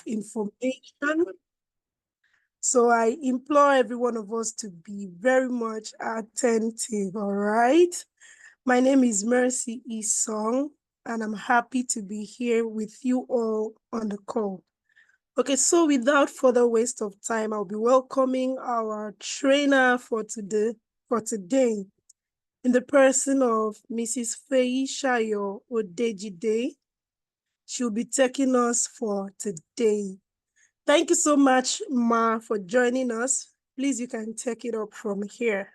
of information. So I implore every one of us to be very much attentive, all right? My name is Mercy Isong, and I'm happy to be here with you all on the call. Okay, so without further waste of time, I'll be welcoming our trainer for today, in the person of Mrs. Feishayo Odejide. She'll be taking us for today. Thank you so much, Ma, for joining us. Please, you can take it up from here.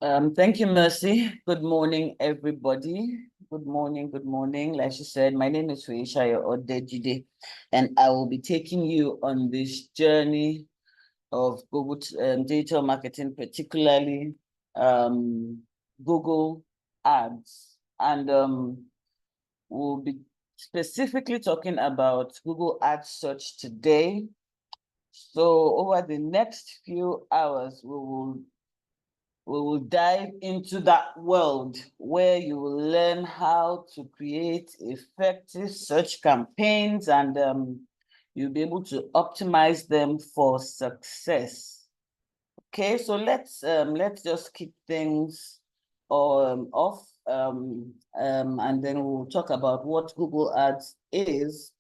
Thank you, Mercy. Good morning, everybody. Good morning, good morning. Like she said, my name is Feishayo Odejide, and I will be taking you on this journey of Google digital marketing, particularly Google Ads. And we'll be specifically talking about Google Ads search today. So over the next few hours, we will dive into that world where you will learn how to create effective search campaigns, and you'll be able to optimize them for success. Okay, so let's just kick things off, and then we'll talk about what Google Ads is,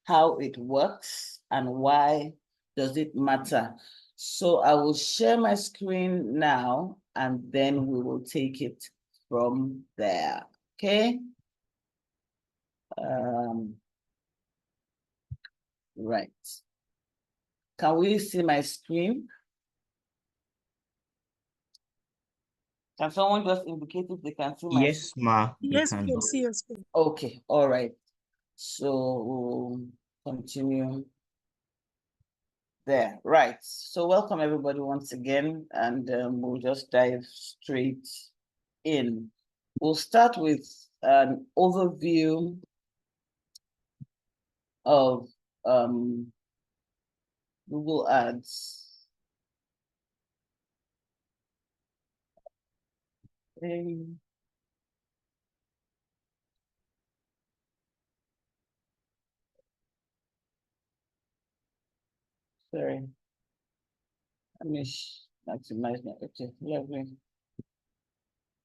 how it works, and why does it matter. So I will share my screen now, and then we will take it from there. Okay. Right. Can we see my screen? Can someone just indicate if they can see my Yes, screen? ma. Yes, we can see your screen. Okay, all right. So we'll continue there. Right. So welcome everybody once again, and we'll just dive straight in. We'll start with an overview of Google Ads. Sorry. Let me maximize my, okay, lovely.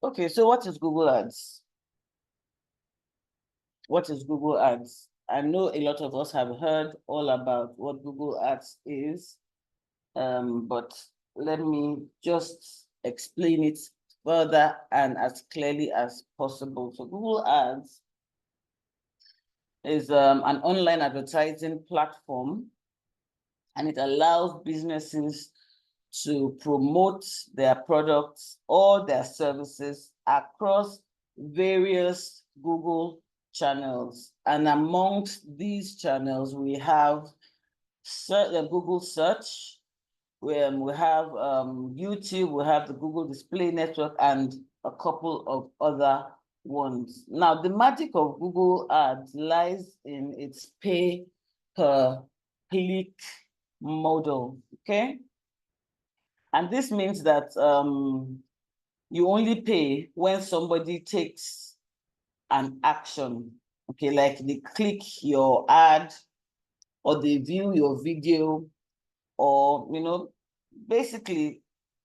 Okay, so what is Google Ads? What is Google Ads? I know a lot of us have heard all about what Google Ads is, but let me just explain it further and as clearly as possible. So Google Ads is an online advertising platform, and it allows businesses to promote their products or their services across various Google channels. And amongst these channels, we have Google Search, where we have YouTube, we have the Google Display Network, and a couple of other ones. Now, the magic of Google Ads lies in its pay per click model, okay? And this means that you only pay when somebody takes an action, okay? Like they click your ad, or they view your video, or, you know, basically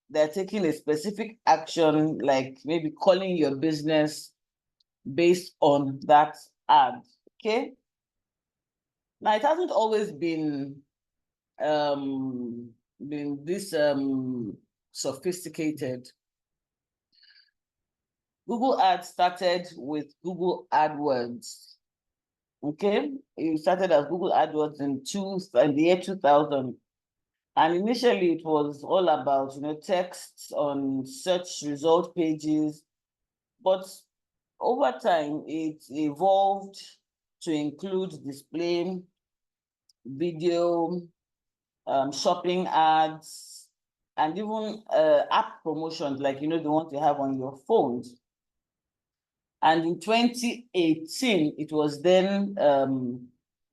they're taking a specific action, like maybe calling your business based on that ad, okay? Now, it hasn't always been this sophisticated. Google Ads started with Google AdWords. Okay, it started as Google AdWords in the year 2000, and initially it was all about, you know, texts on search result pages, but over time it evolved to include display, video, shopping ads, and even app promotions, like, you know, the ones you have on your phones. And in 2018, it was then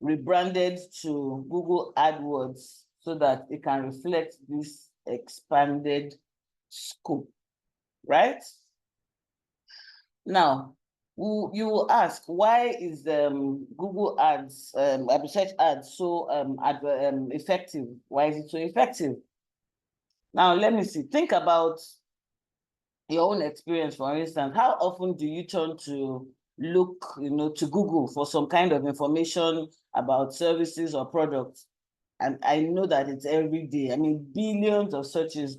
rebranded to Google AdWords so that it can reflect this expanded scope, right? Now, You will ask, why is Google ads, search ads so effective? Why is it so effective? Now, let me see. Think about your own experience. For instance, how often do you turn to look, to Google for some kind of information about services or products? And I know that it's every day. I mean, billions of searches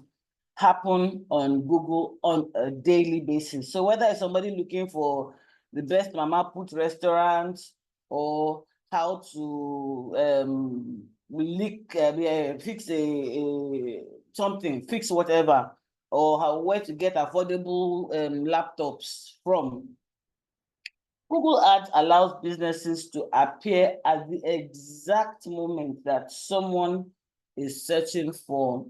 happen on Google on a daily basis. So whether it's somebody looking for the best mama put restaurant, or how to fix something, fix whatever, or where to get affordable laptops from. Google Ads allows businesses to appear at the exact moment that someone is searching for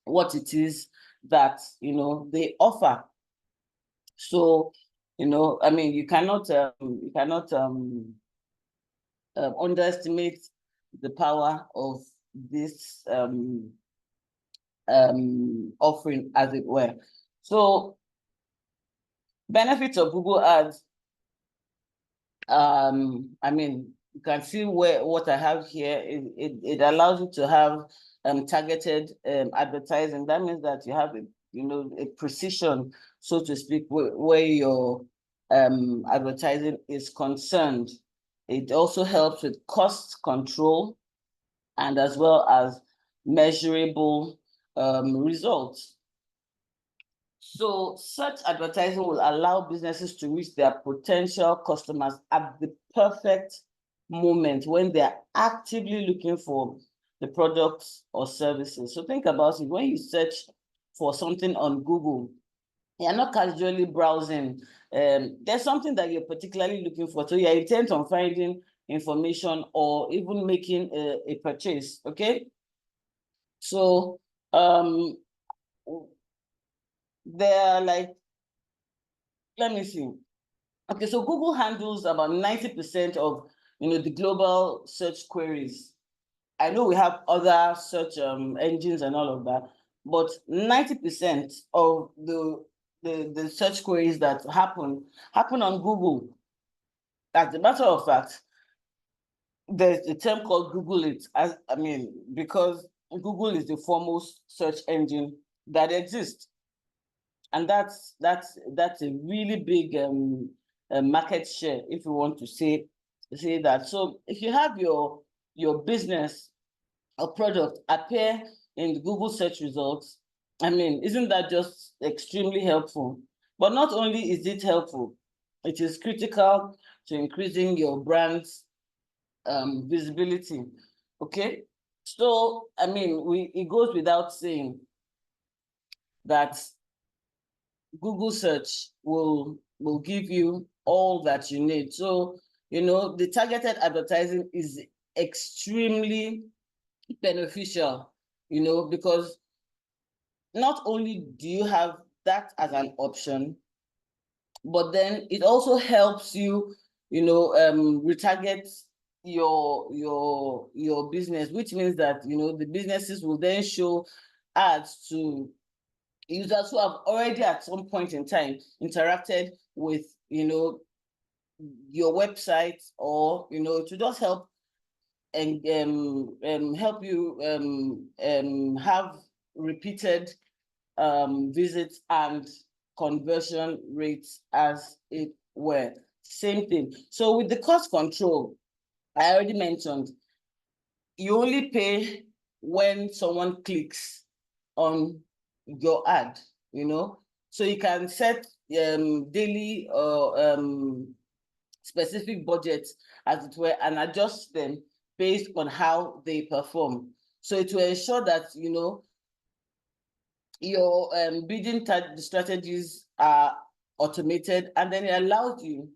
what it is that they offer. So, I mean, you cannot underestimate the power of this offering, as it were. So, benefits of Google Ads. I mean, you can see what I have here. It allows you to have targeted advertising. That means that you have a precision, so to speak, where your advertising is concerned. It also helps with cost control, and as well as measurable results. So such advertising will allow businesses to reach their potential customers at the perfect moment when they're actively looking for the products or services. So think about it. When you search for something on Google, you're not casually browsing. There's something that you're particularly looking for. So you're intent on finding information or even making a purchase, okay? So there are let me see. Okay, so Google handles about 90% of the global search queries. I know we have other search engines and all of that, but 90% of the search queries that happen on Google. As a matter of fact, there's a term called Google It, because Google is the foremost search engine that exists. And that's a really big market share, if you want to say that. So if you have your business or product appear in the Google search results, isn't that just extremely helpful? But not only is it helpful, it is critical to increasing your brand's visibility. Okay, so it goes without saying that Google search will give you all that you need. So, the targeted advertising is extremely beneficial, because not only do you have that as an option, but then it also helps you, retarget your business, which means that, the businesses will then show ads to users who have already at some point in time interacted with your website, or to just help and help you have repeated visits and conversion rates, as it were. Same thing. So with the cost control, I already mentioned, you only pay when someone clicks on your ad, so you can set daily or specific budgets, as it were, and adjust them based on how they perform. So it will ensure that your bidding strategies are automated, and then it allows you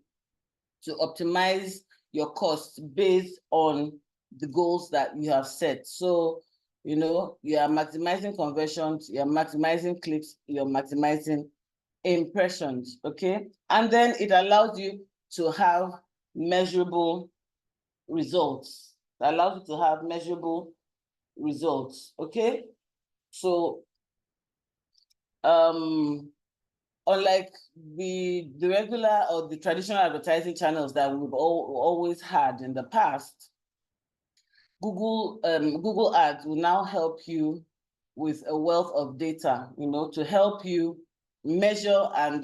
to optimize your costs based on the goals that you have set. So you are maximizing conversions, you're maximizing clicks, you're maximizing impressions, okay? And then it allows you to have measurable results. It allows you to have measurable results, okay? So unlike the regular or the traditional advertising channels that we've always had in the past, Google Ads will now help you with a wealth of data, to help you measure and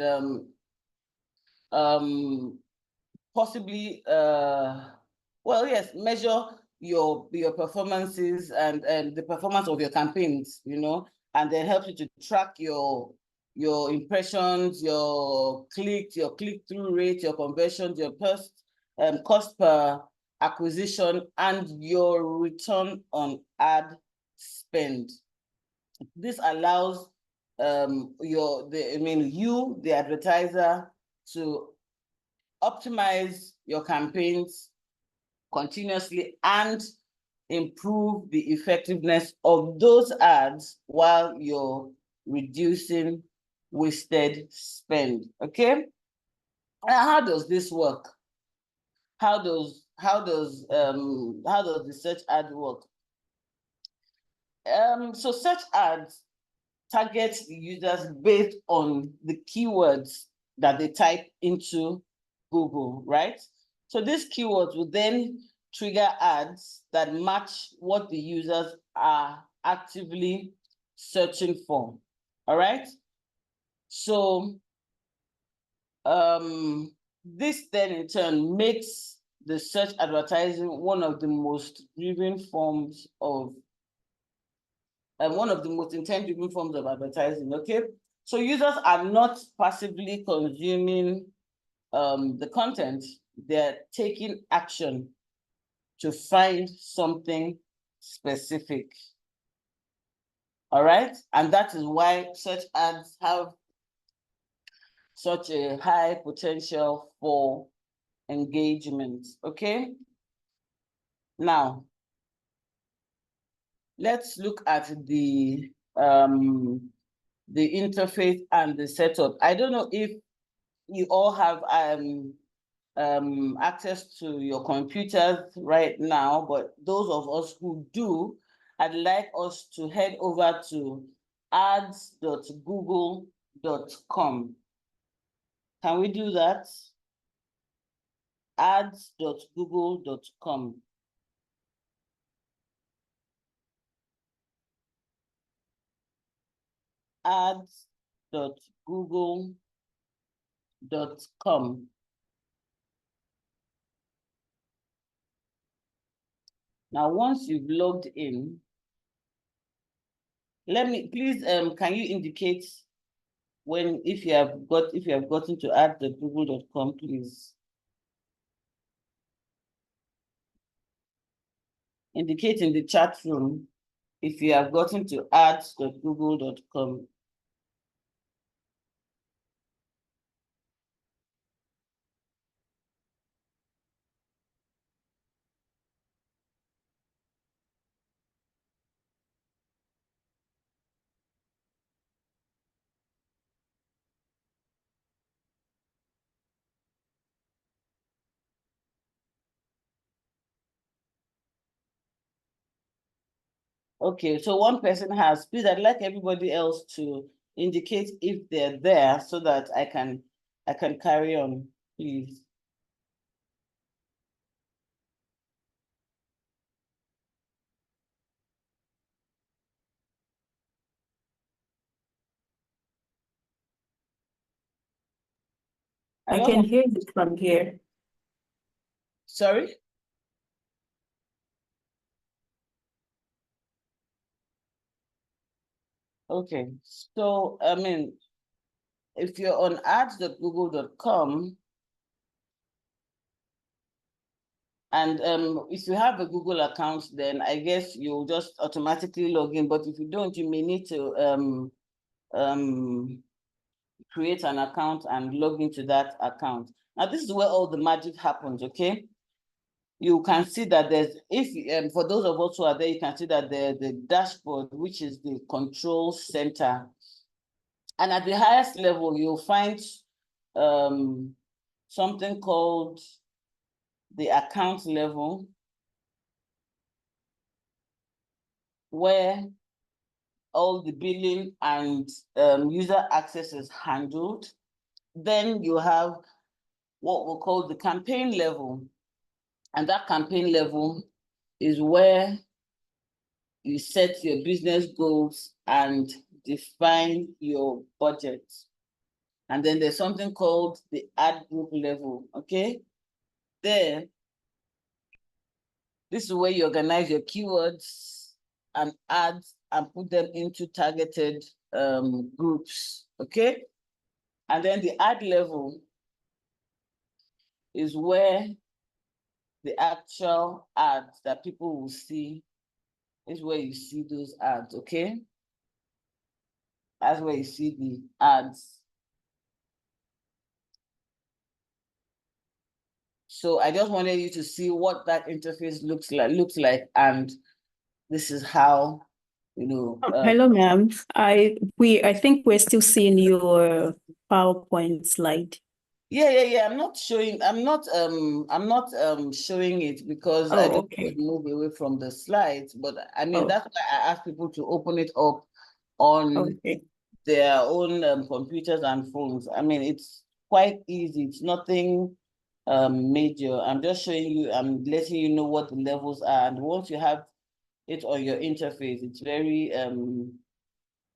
possibly measure your performances and the performance of your campaigns, and then help you to track your impressions, your click-through rate, your conversions, your cost per acquisition, and your return on ad spend. This allows the advertiser, to optimize your campaigns continuously and improve the effectiveness of those ads while you're reducing wasted spend. Okay. Now, how does this work? How does the search ad work? So search ads target the users based on the keywords that they type into Google, right? So these keywords will then trigger ads that match what the users are actively searching for. All right. So this then in turn makes the search advertising one of the most driven forms of one of the most intent-driven forms of advertising. Okay, so users are not passively consuming the content; they're taking action to find something specific. All right, and that is why search ads have such a high potential for engagement. Okay, now let's look at the interface and the setup. I don't know if you all have access to your computers right now, but those of us who do, I'd like us to head over to ads.google.com. Can we do that? ads.google.com. ads.google.com. Now, once you've logged in, please, can you indicate if you have gotten to ads.google.com, please. Indicate in the chat room if you have gotten to ads.google.com. Okay, so one person has. Please, I'd like everybody else to indicate if they're there so that I can carry on, please. I can hear you from here. Sorry? Okay, so if you're on ads.google.com, and if you have a Google account, then I guess you'll just automatically log in. But if you don't, you may need to create an account and log into that account. Now, this is where all the magic happens, okay? You can see that there's, for those of us who are there, you can see that the dashboard, which is the control center. And at the highest level, you'll find something called the account level, where all the billing and user access is handled, then you have what we'll call the campaign level. And that campaign level is where you set your business goals and define your budget. And then there's something called the ad group level, okay? There, this is where you organize your keywords and ads and put them into targeted groups, okay? And then the ad level is where the actual ads that people will see is where you see those ads, okay? That's where you see the ads. So I just wanted you to see what that interface looks like, and this is how, you know. Hello, ma'am. I think we're still seeing your PowerPoint slide. Yeah. I'm not showing it because I don't want to move away from the slides, but I mean that's why I ask people to open it up on their own computers and phones. I mean, it's quite easy. It's nothing major. I'm just showing you, I'm letting you know what the levels are. And once you have it on your interface, it's very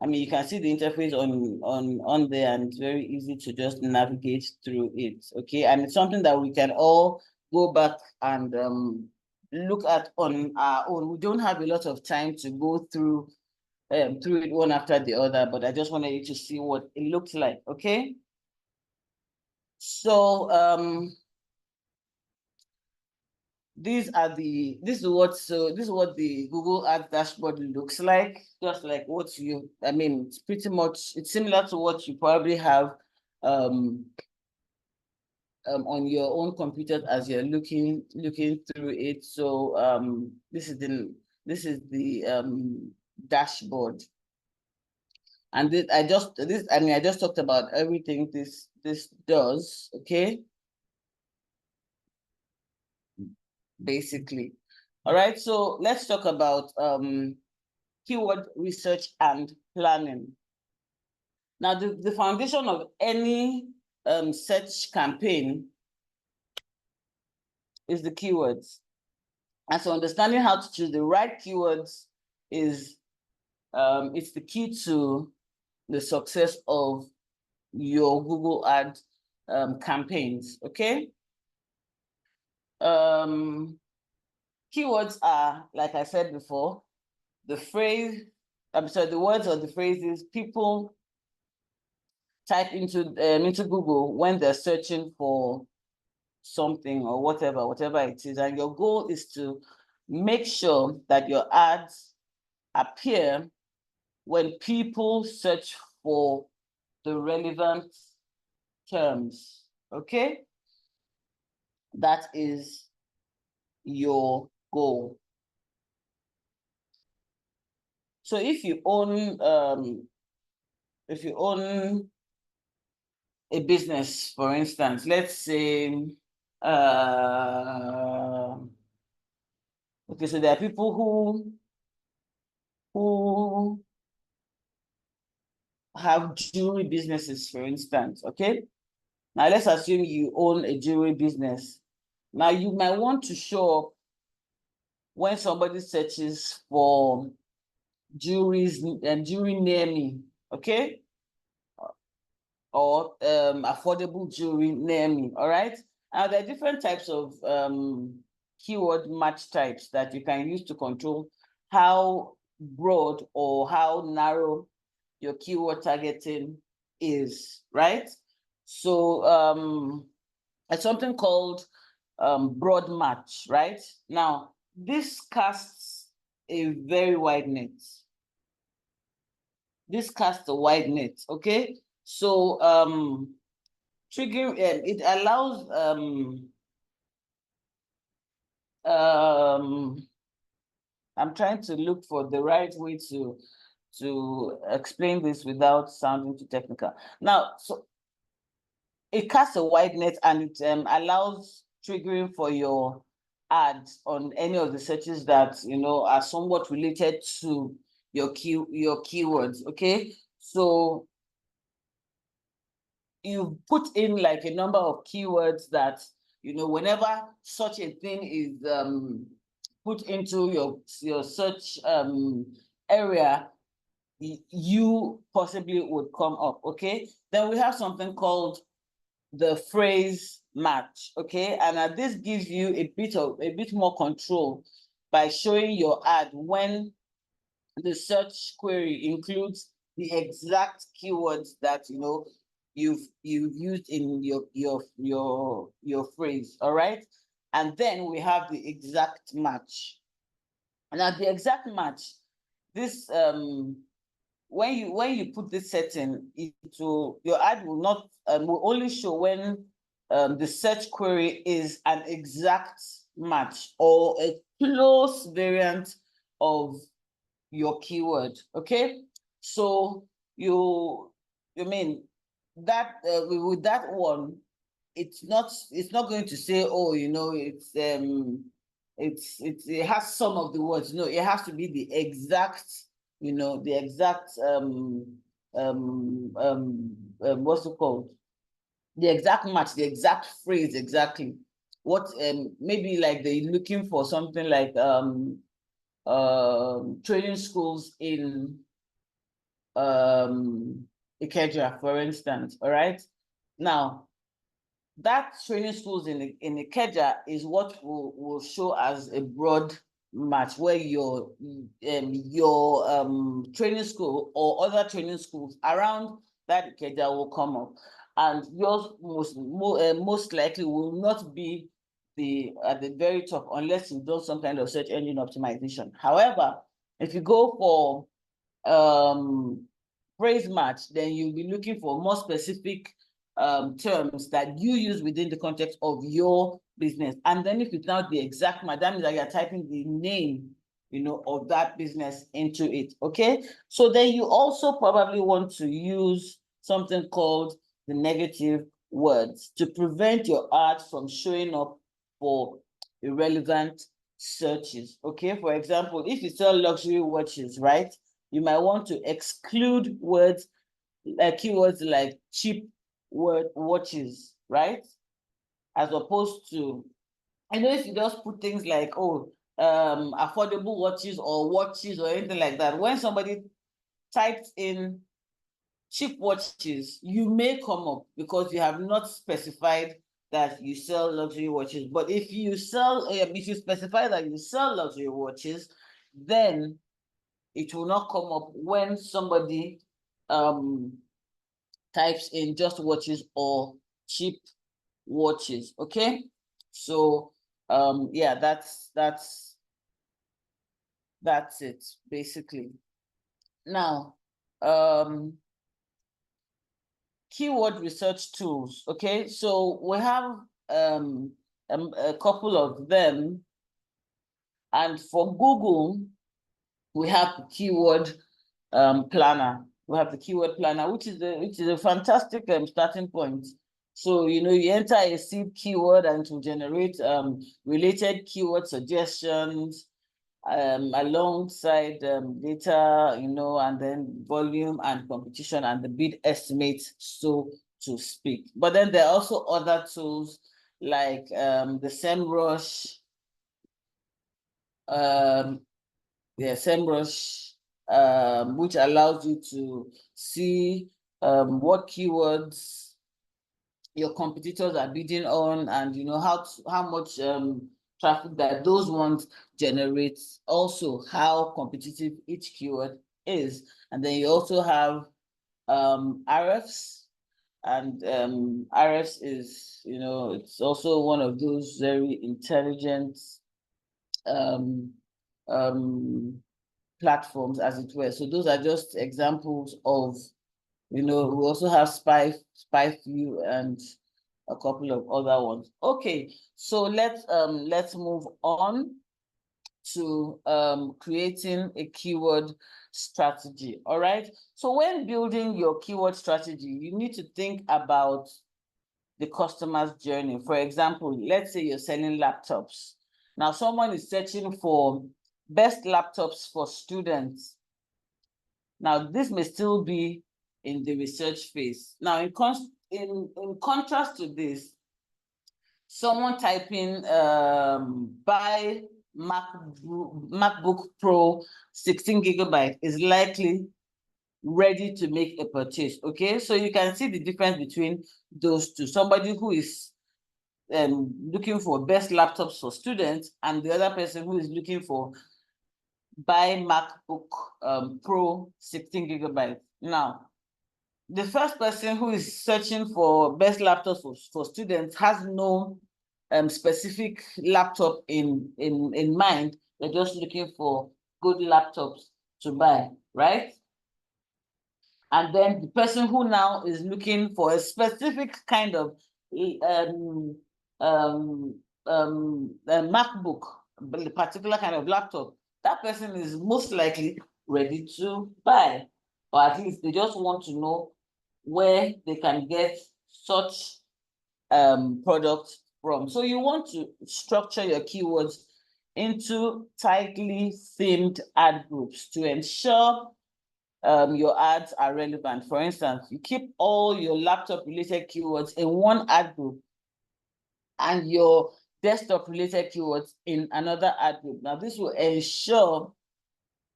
I mean, you can see the interface on there, and it's very easy to just navigate through it. Okay, and it's something that we can all go back and look at on our own. We don't have a lot of time to go through it one after the other, but I just wanted you to see what it looks like. Okay, so this is what the Google Ads dashboard looks like, just like what I mean, it's pretty much, it's similar to what you probably have on your own computer as you're looking through it. So this is the dashboard. And I just talked about everything this does, okay? Basically. All right, so let's talk about keyword research and planning. Now, the foundation of any search campaign is the keywords. And so understanding how to choose the right keywords is it's the key to the success of your Google ad campaigns, okay? Keywords are, like I said before, the words or the phrases people type into Google when they're searching for something or whatever it is. And your goal is to make sure that your ads appear when people search for the relevant terms, okay? That is your goal. So if you own a business, for instance, let's say okay, so there are people who have jewelry businesses, for instance, okay? Now let's assume you own a jewelry business. Now you might want to show up when somebody searches for jewelry near me, okay? Or affordable jewelry near me, all right? Now there are different types of keyword match types that you can use to control how broad or how narrow your keyword targeting is, right? So it's something called broad match, right? Now, this casts a very wide net. This casts a wide net, okay? So triggering, it allows I'm trying to look for the right way to explain this without sounding too technical. Now, so it casts a wide net, and it allows triggering for your ads on any of the searches that are somewhat related to your keywords, okay? So you put in like a number of keywords that, you know, whenever such a thing is put into your search area, you possibly would come up, okay? Then we have something called the phrase match, okay? And this gives you a bit more control by showing your ad when the search query includes the exact keywords that, you know, you've used in your phrase, all right? And then we have the exact match. Now the exact match, this when you put this setting, your ad will not will only show when the search query is an exact match or a close variant of your keyword, okay? So you mean that with that one, it's not going to say, oh, you know, it has some of the words. No, it has to be the exact, you know, the exact what's it called? The exact match, the exact phrase, exactly. What maybe like they're looking for something like training schools in Ikeja, for instance. All right. Now, that training schools in Ikeja is what will show as a broad match, where your training school or other training schools around that Ikeja will come up, and yours most likely will not be at the very top unless you've done some kind of search engine optimization. However, if you go for phrase match, then you'll be looking for more specific terms that you use within the context of your business. And then if it's now the exact match, that means that you're typing the name, you know, of that business into it, okay? So then you also probably want to use something called the negative words to prevent your ad from showing up for irrelevant searches, okay? For example, if you sell luxury watches, right, you might want to exclude words keywords like cheap watches, right? As opposed to, I know if you just put things like, oh, affordable watches or anything like that, when somebody types in cheap watches, you may come up because you have not specified that you sell luxury watches. But if you specify that you sell luxury watches, then it will not come up when somebody types in just watches or cheap watches, okay? So yeah, that's it basically. Now keyword research tools, okay? So we have a couple of them, and for Google we have the keyword planner. We have the keyword planner, which is a fantastic starting point. So, you know, you enter a seed keyword and it will generate related keyword suggestions alongside data, you know, and then volume and competition and the bid estimates, so to speak. But then there are also other tools like the SEMrush, SEMrush, which allows you to see what keywords your competitors are bidding on, and you know how much traffic that those ones generate, also how competitive each keyword is. And then you also have RFs, and RFs is, you know, it's also one of those very intelligent platforms, as it were. So those are just examples of, you know, we also have SpyView and a couple of other ones. Okay, so let's move on to creating a keyword strategy. All right. So when building your keyword strategy, you need to think about the customer's journey. For example, let's say you're selling laptops. Now someone is searching for best laptops for students, Now, this may still be in the research phase. Now, in contrast to this, someone typing buy MacBook Pro 16 gigabyte is likely ready to make a purchase. Okay, so you can see the difference between those two. Somebody who is looking for best laptops for students, and the other person who is looking for buy MacBook Pro 16 gigabyte. Now, the first person who is searching for best laptops for students has no specific laptop in mind. They're just looking for good laptops to buy, right? And then the person who now is looking for a specific kind of a MacBook, a particular kind of laptop, that person is most likely ready to buy, or at least they just want to know where they can get such products from. So you want to structure your keywords into tightly themed ad groups to ensure your ads are relevant. For instance, you keep all your laptop related keywords in one ad group and your desktop related keywords in another ad group. Now, this will ensure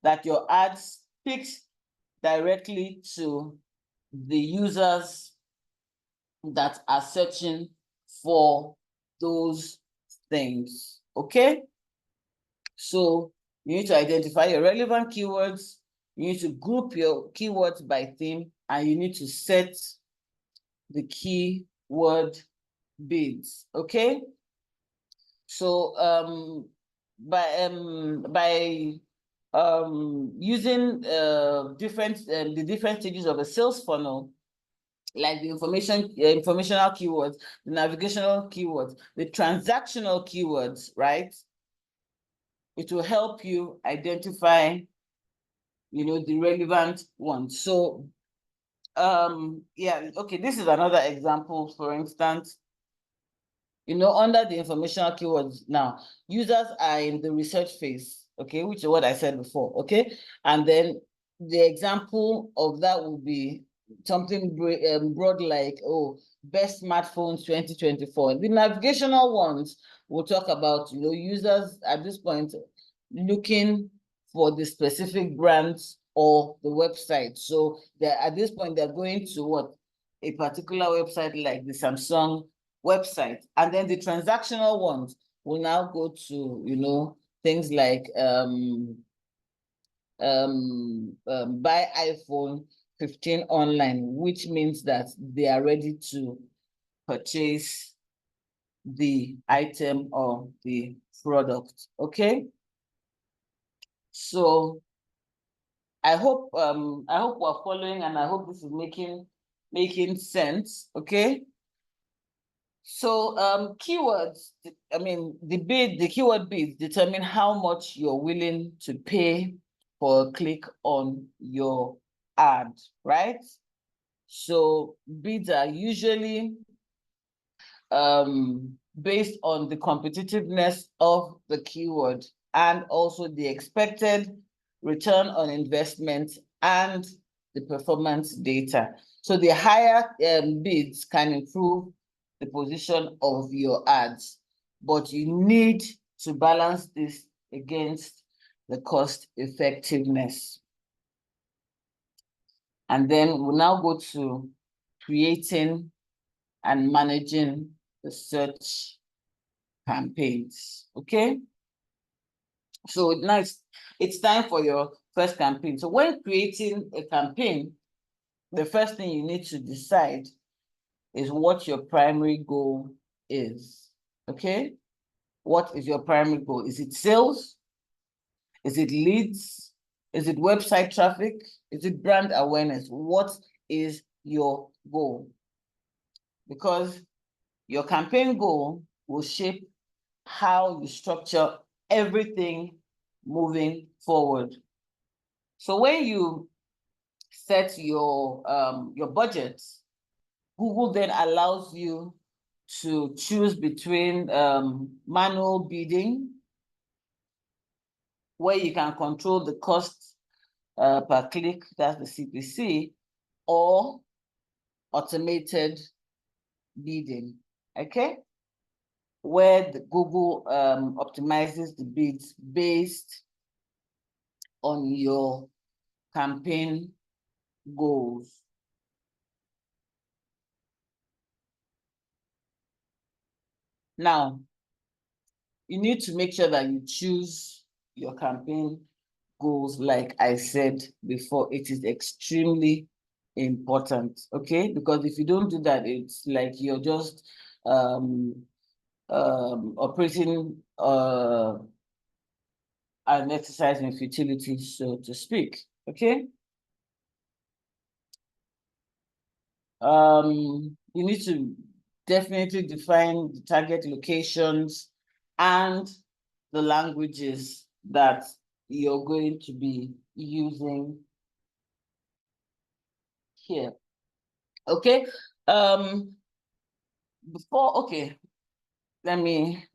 that your ads speak directly to the users that are searching for those things. Okay, so you need to identify your relevant keywords, you need to group your keywords by theme, and you need to set the keyword bids. Okay, so by using the different stages of a sales funnel, like the informational keywords, the navigational keywords, the transactional keywords, right? It will help you identify, the relevant ones. So, yeah, okay, this is another example. For instance, under the informational keywords now, users are in the research phase, okay, which is what I said before, okay? And then the example of that would be something broad like, best smartphones 2024. The navigational ones will talk about, users at this point looking for the specific brands or the website. So at this point, they're going to a particular website like the Samsung website. And then the transactional ones will now go to, things like buy iPhone 15 online, which means that they are ready to purchase the item or the product. Okay, so I hope we're following, and I hope this is making sense. Okay, so keywords, the keyword bids determine how much you're willing to pay for a click on your ad, right? So bids are usually based on the competitiveness of the keyword and also the expected return on investment and the performance data. So the higher bids can improve the position of your ads, but you need to balance this against the cost effectiveness. And then we'll now go to creating and managing the search campaigns. Okay, so now it's time for your first campaign. So when creating a campaign, the first thing you need to decide is what your primary goal is. Okay, what is your primary goal? Is it sales? Is it leads? Is it website traffic? Is it brand awareness? What is your goal? Because your campaign goal will shape how you structure everything moving forward. So when you set your budget, Google then allows you to choose between manual bidding, where you can control the cost per click, that's the CPC, or automated bidding, okay? Where the Google optimizes the bids based on your campaign goals. Now, you need to make sure that you choose your campaign goals, like I said before. It is extremely important, okay? Because if you don't do that, it's like you're just operating an exercise in futility, so to speak, okay? You need to definitely define the target locations and the languages that you're going to be using here. Okay. Okay, let me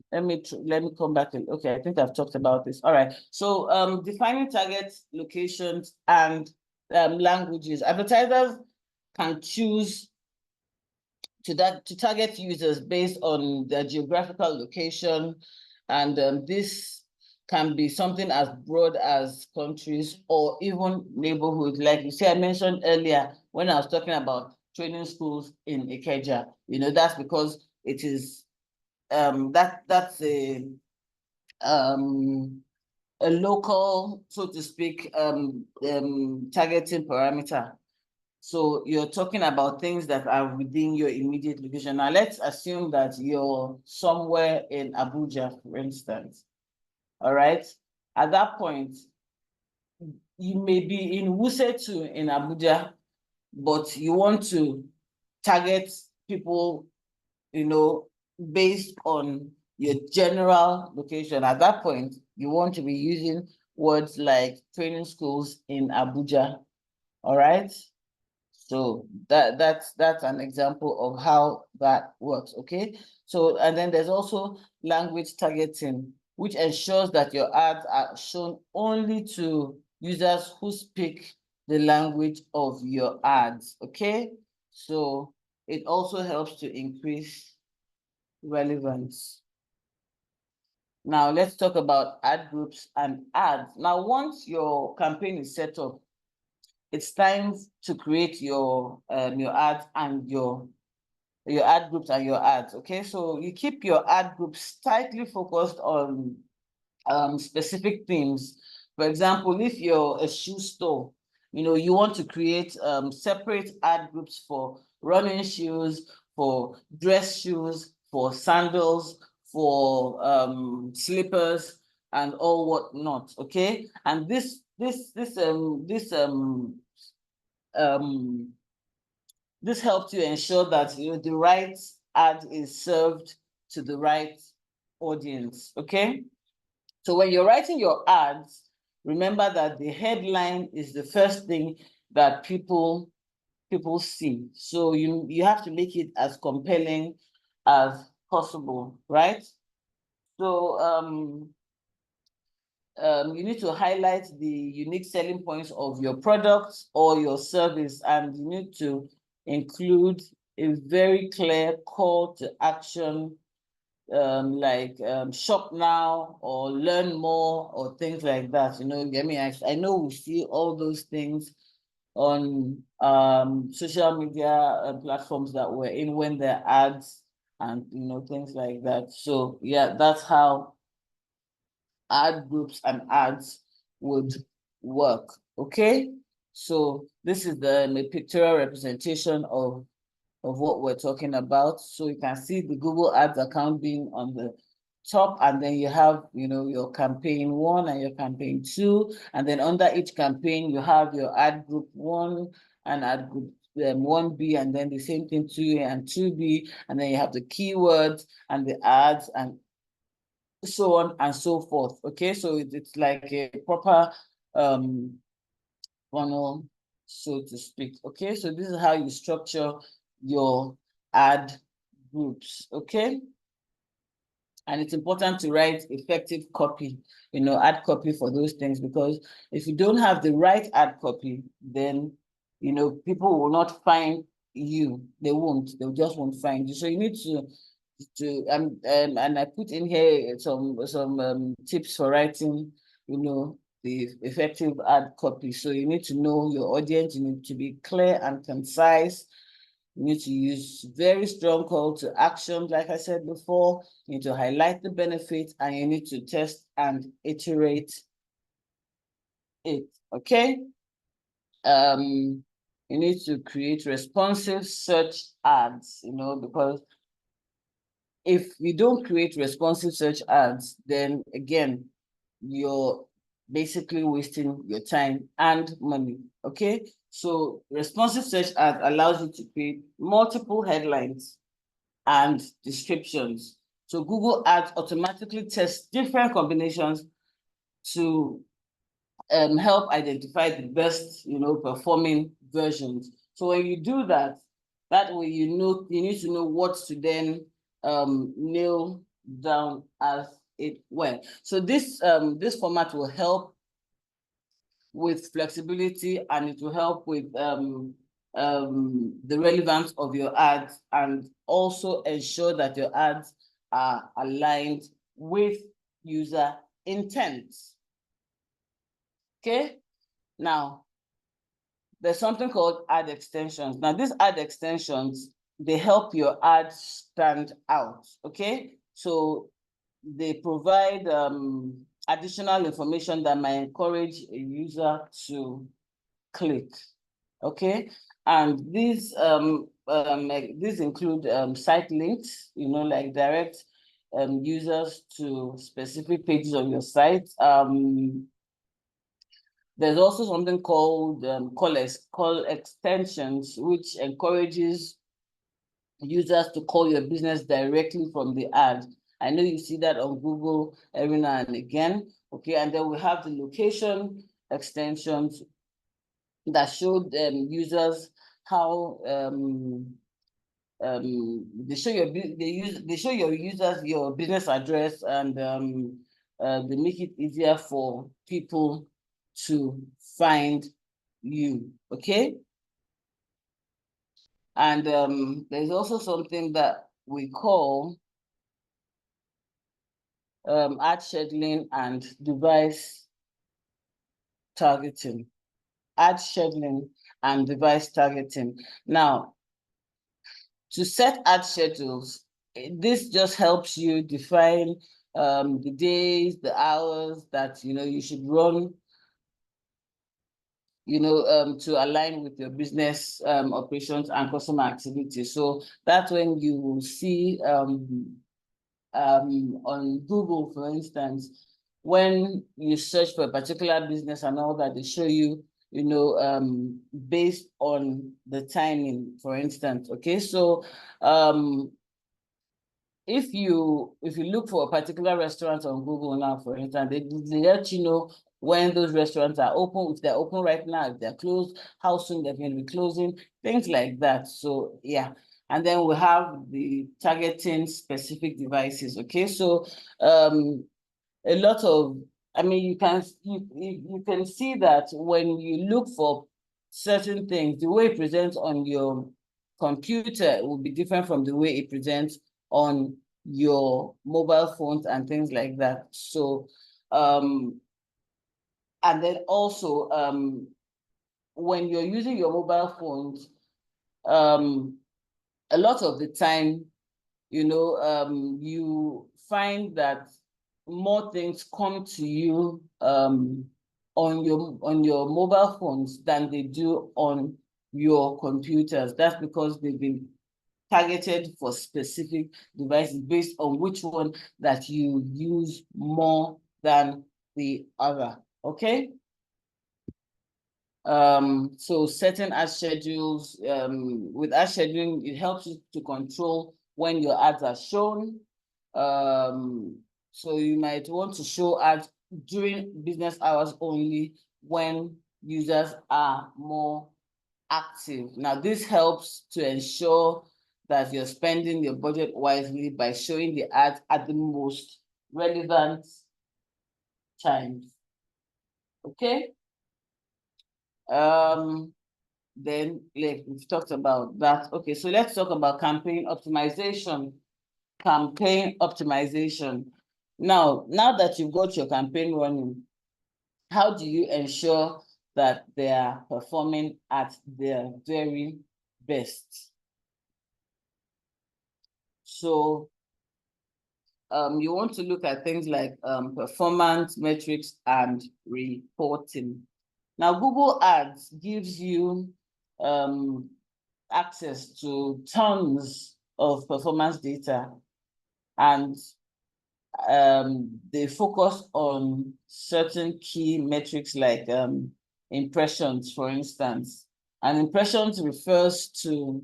come back. Okay, I think I've talked about this. All right. So defining target locations and languages. Advertisers can choose to target users based on their geographical location, and this can be something as broad as countries or even neighborhoods. Like you see, I mentioned earlier when I was talking about training schools in Ikeja, that's because it is that's a local, so to speak, targeting parameter. So you're talking about things that are within your immediate location. Now let's assume that you're somewhere in Abuja, for instance. All right. At that point, you may be in Wusetu in Abuja, but you want to target people, based on your general location. At that point, you want to be using words like training schools in Abuja. All right. So that's an example of how that works, okay? So, and then there's also language targeting, which ensures that your ads are shown only to users who speak the language of your ads, okay? So it also helps to increase relevance. Now let's talk about ad groups and ads. Now, once your campaign is set up, it's time to create your ads and your ad groups and your ads. Okay, so you keep your ad groups tightly focused on specific themes. For example, if you're a shoe store, you want to create separate ad groups for running shoes, for dress shoes, for sandals, for slippers, and all whatnot. Okay, and this helps you ensure that the right ad is served to the right audience. Okay, so when you're writing your ads, remember that the headline is the first thing that people see. So you have to make it as compelling as possible, right? So you need to highlight the unique selling points of your product or your service, and you need to include a very clear call to action, like shop now or learn more or things like that. I know we see all those things on social media platforms that we're in when they're ads and things like that. So yeah, that's how ad groups and ads would work. Okay, so this is the pictorial representation of what we're talking about. So you can see the Google Ads account being on the top, and then you have your campaign 1 and your campaign 2, and then under each campaign you have your ad group 1 and ad group 1B, and then the same thing 2A and 2B, and then you have the keywords and the ads and so on and so forth. Okay, so it's like a proper funnel, so to speak. Okay, so this is how you structure your ad groups. Okay, And it's important to write effective copy, ad copy for those things, because if you don't have the right ad copy, then, people will not find you. They just won't find you. So you need and I put in here some tips for writing, the effective ad copy. So you need to know your audience, you need to be clear and concise. You need to use very strong call to action, like I said before. You need to highlight the benefits, and you need to test and iterate it, okay? You need to create responsive search ads, because if you don't create responsive search ads, then again, you're basically wasting your time and money, okay? So responsive search ad allows you to create multiple headlines and descriptions. So Google Ads automatically tests different combinations to help identify the best, performing versions. So when you do that, that way you need to know what to then nail down as it went. So this format will help with flexibility, and it will help with the relevance of your ads, and also ensure that your ads are aligned with user intent. Okay, now there's something called ad extensions. Now, these ad extensions, they help your ad stand out. Okay, so they provide additional information that might encourage a user to click. Okay, and these include site links, like direct users to specific pages on your site. There's also something called call extensions, which encourages users to call your business directly from the ad. I know you see that on Google every now and again. Okay, and then we have the location extensions that show users how they show your users your business address, and they make it easier for people to find you. Okay, and there's also something that we call ad scheduling and device targeting. Ad scheduling and device targeting. Now, to set ad schedules, this just helps you define the days, the hours that you should run, to align with your business operations and customer activity. So that's when you will see on Google, for instance, when you search for a particular business and all that, they show you, based on the timing, for instance. Okay, so if you look for a particular restaurant on Google now, for instance, they let you know when those restaurants are open, if they're open right now, if they're closed, how soon they're going to be closing, things like that. So yeah. And then we have the targeting specific devices. Okay, so a lot of, you can see that when you look for certain things, the way it presents on your computer will be different from the way it presents on your mobile phones and things like that. So and then also when you're using your mobile phones, a lot of the time, you find that more things come to you on your mobile phones than they do on your computers. That's because they've been targeted for specific devices based on which one that you use more than the other. Okay. So setting ad schedules, with ad scheduling, it helps you to control when your ads are shown. So you might want to show ads during business hours only, when users are more active. Now, this helps to ensure that you're spending your budget wisely by showing the ads at the most relevant times. Okay. Then like we've talked about that. Okay, so let's talk about campaign optimization. Campaign optimization. Now that you've got your campaign running, how do you ensure that they are performing at their very best? So you want to look at things like performance metrics and reporting. Now, Google Ads gives you access to tons of performance data, and they focus on certain key metrics like impressions, for instance. And impressions refers to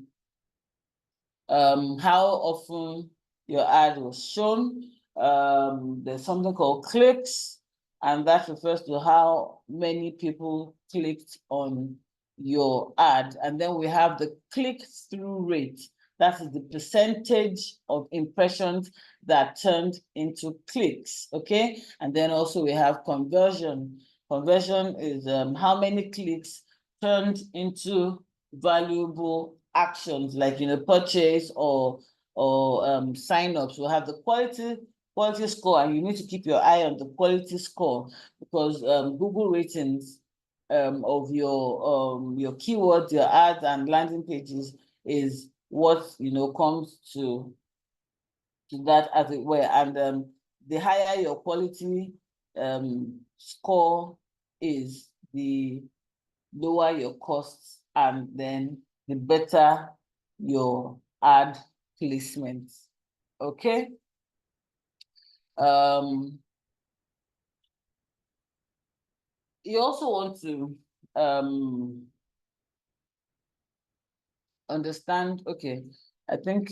how often your ad was shown. There's something called clicks, and that refers to how many people clicked on your ad. And then we have the click-through rate. That is the percentage of impressions that turned into clicks, okay? And then also we have conversion. Conversion is how many clicks turned into valuable actions, like purchase or sign-ups. We'll have the quality score, and you need to keep your eye on the quality score, because Google ratings of your keywords, your ads and landing pages is what comes to that, as it were. And the higher your quality score is, the lower your costs, and then the better your ad placement. Okay. You also want to understand. Okay, I think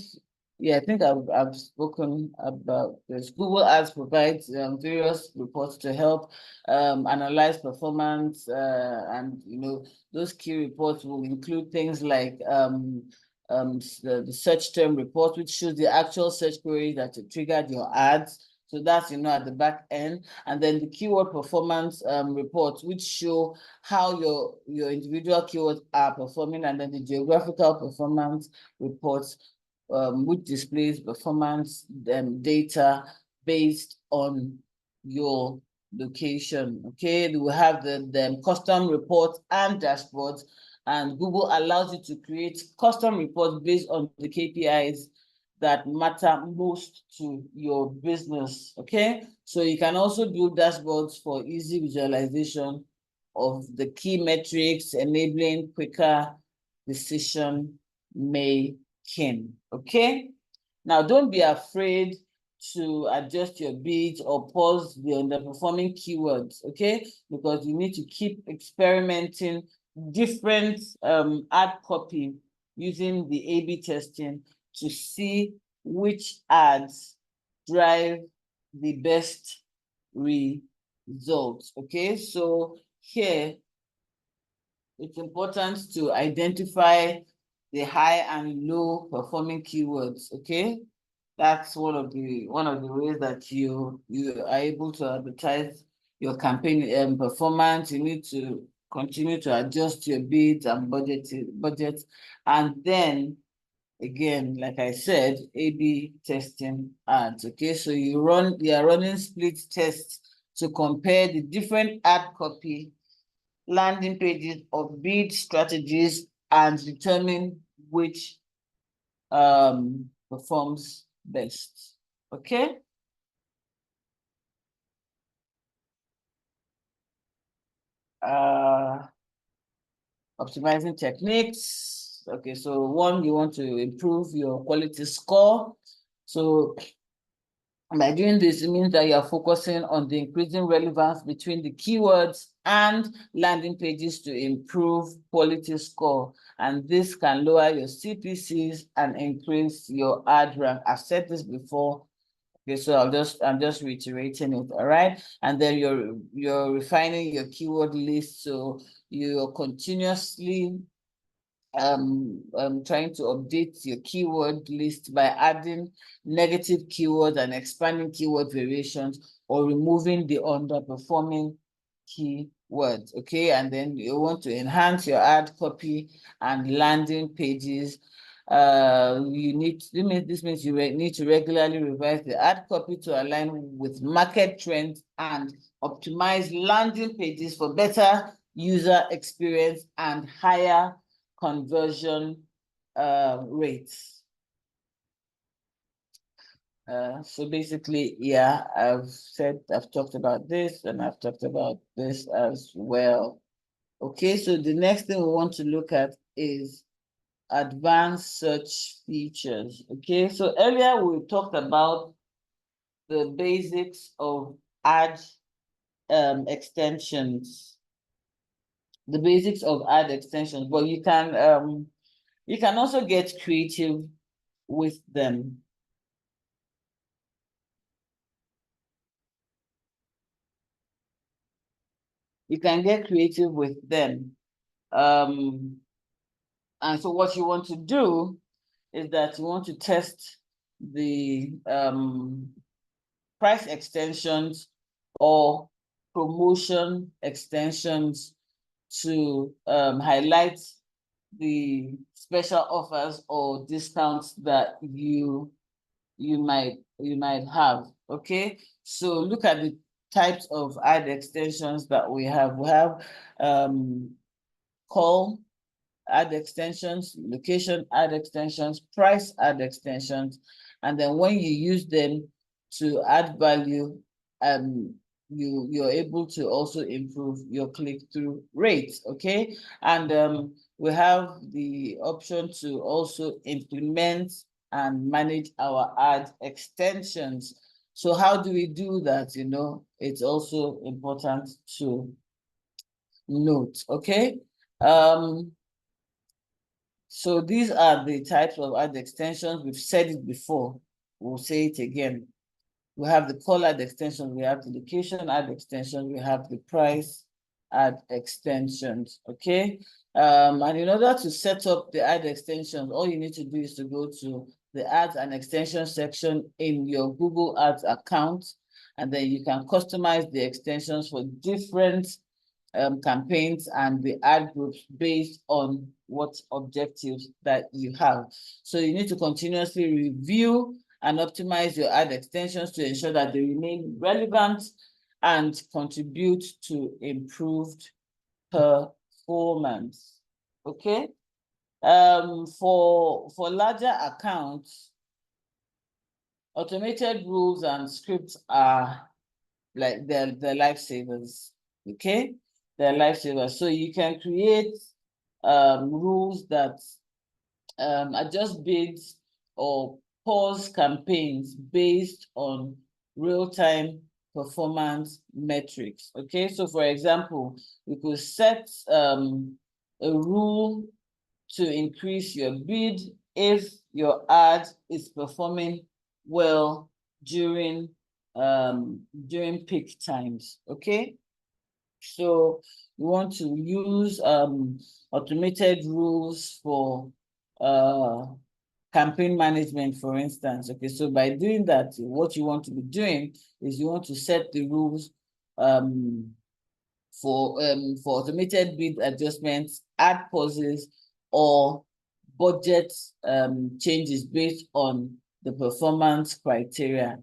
I've spoken about this. Google Ads provides various reports to help analyze performance, and those key reports will include things like the search term report, which shows the actual search query that triggered your ads. So that's at the back end. And then the keyword performance reports, which show how your individual keywords are performing, and then the geographical performance reports, which displays performance data based on your location. Okay, we have the custom reports and dashboards, and Google allows you to create custom reports based on the KPIs that matter most to your business. Okay, so you can also build dashboards for easy visualization of the key metrics, enabling quicker decision making. Okay, now don't be afraid to adjust your bids or pause the underperforming keywords, okay? Because you need to keep experimenting different ad copy using the A/B testing to see which ads drive the best results. Okay, so here it's important to identify the high and low performing keywords. Okay, that's one of the ways that you are able to advertise your campaign performance. You need to continue to adjust your bids and budget, and then again, like I said, A/B testing ads. Okay, so you are running split tests to compare the different ad copy, landing pages, or bid strategies, and determine which performs best. Okay. Optimizing techniques. Okay, so one, you want to improve your quality score. So by doing this, it means that you are focusing on the increasing relevance between the keywords and landing pages to improve quality score. And this can lower your CPCs and increase your ad rank. I've said this before. Okay, so I'm just reiterating it, all right? And then you're refining your keyword list, so you're continuously trying to update your keyword list by adding negative keywords and expanding keyword variations, or removing the underperforming keywords. Okay, and then you want to enhance your ad copy and landing pages. This means you need to regularly revise the ad copy to align with market trends and optimize landing pages for better user experience and higher conversion rates. So basically, yeah, I've talked about this, and I've talked about this as well. Okay, so the next thing we want to look at is advanced search features. Okay, so earlier we talked about the basics of ad extensions. The basics of ad extensions, but you can also get creative with them. You can get creative with them. And so what you want to do is that you want to test the price extensions or promotion extensions to highlight the special offers or discounts that you might have. Okay, so look at the types of ad extensions that we have. We have call ad extensions, location ad extensions, price ad extensions, and then when you use them to add value, you're able to also improve your click-through rates. Okay, and we have the option to also implement and manage our ad extensions. So how do we do that? You know, it's also important to note. Okay, so these are the types of ad extensions. We've said it before, we'll say it again. We have the call ad extension, we have the location ad extension, we have the price ad extensions. Okay, and in order to set up the ad extensions, all you need to do is to go to the ads and extensions section in your Google Ads account, and then you can customize the extensions for different campaigns and the ad groups based on what objectives that you have. So you need to continuously review and optimize your ad extensions to ensure that they remain relevant and contribute to improved performance. Okay. For larger accounts, automated rules and scripts are like they're lifesavers. Okay, they're lifesavers. So you can create rules that adjust bids or pause campaigns based on real-time performance metrics. Okay, so for example, you could set a rule to increase your bid if your ad is performing well during peak times. Okay, so you want to use automated rules for campaign management, for instance. Okay, so by doing that, what you want to be doing is you want to set the rules for automated bid adjustments, ad pauses, or budget changes based on the performance criteria.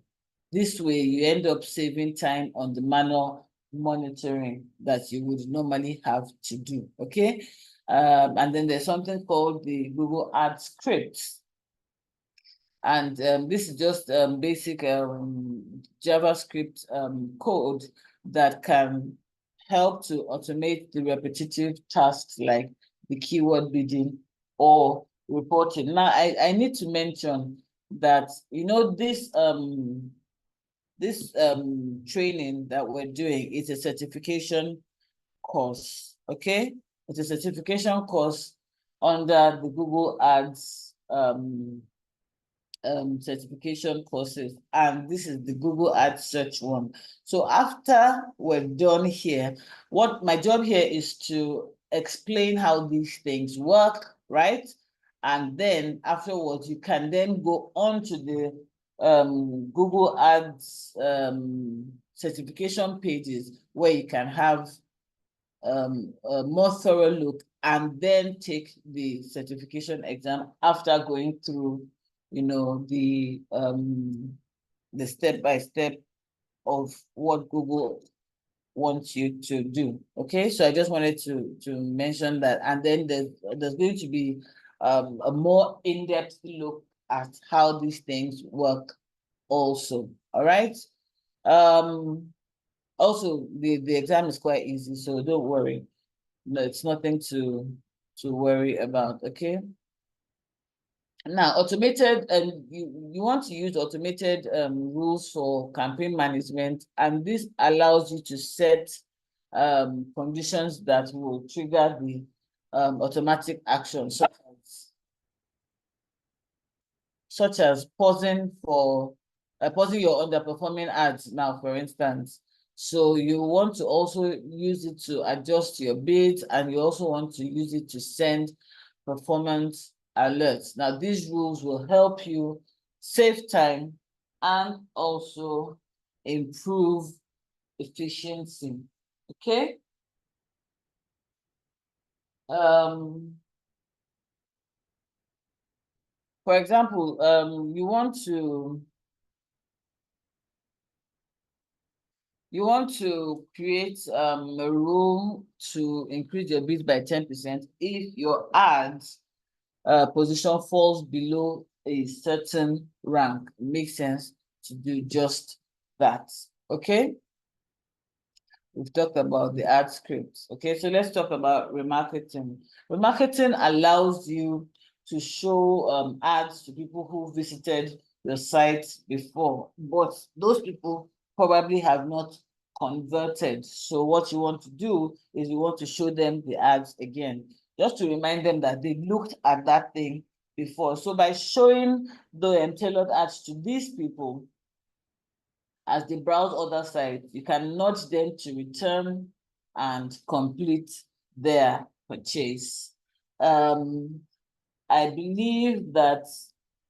This way, you end up saving time on the manual monitoring that you would normally have to do. Okay, and then there's something called the Google Ads scripts. And this is just basic JavaScript code that can help to automate the repetitive tasks like the keyword bidding or reporting. Now, I need to mention that, you know, this training that we're doing is a certification course. Okay, it's a certification course under the Google Ads certification courses, and this is the Google Ads search one. So after we're done here, what my job here is to explain how these things work right? And then afterwards, you can then go on to the Google Ads certification pages where you can have a more thorough look and then take the certification exam after going through, you know, the step-by-step of what Google wants you to do. Okay, so I just wanted to mention that, and then there's going to be a more in-depth look at how these things work also. All right. Also, the exam is quite easy, so don't worry. No, it's nothing to worry about. Okay. Now, automated, you want to use automated rules for campaign management, and this allows you to set conditions that will trigger the automatic action, such as pausing your underperforming ads now, for instance. So you want to also use it to adjust your bids, and you also want to use it to send performance alerts. Now, these rules will help you save time and also improve efficiency. Okay. For example, you want to create a rule to increase your bid by 10% if your ads position falls below a certain rank. It makes sense to do just that. Okay. We've talked about the ad scripts. Okay, so let's talk about remarketing. Remarketing allows you to show ads to people who visited your site before, but those people probably have not converted. So what you want to do is you want to show them the ads again, just to remind them that they looked at that thing before. So by showing the tailored ads to these people, as they browse other sites, you can nudge them to return and complete their purchase. I believe that,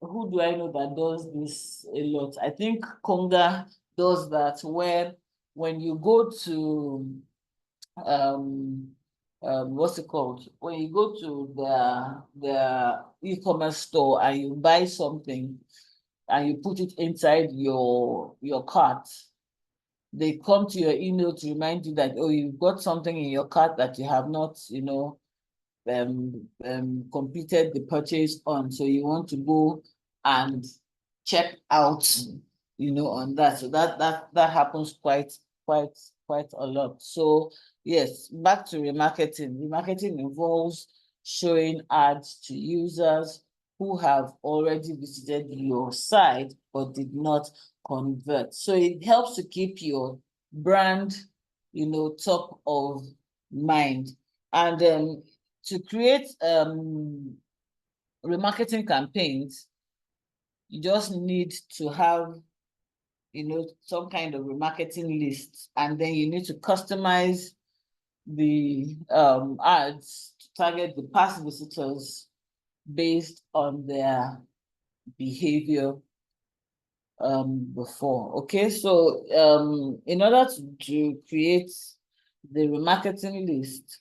who do I know that does this a lot? I think Konga does that, where when you go to what's it called? When you go to the e-commerce store and you buy something and you put it inside your cart, they come to your email to remind you that, oh, you've got something in your cart that you have not, completed the purchase on. So you want to go and check out, on that. So that happens quite a lot. So yes, back to remarketing. Remarketing involves showing ads to users who have already visited your site but did not convert. So it helps to keep your brand, top of mind. And to create remarketing campaigns, you just need to have, some kind of remarketing list, and then you need to customize the ads to target the past visitors based on their behavior before. Okay, so in order to create the remarketing list,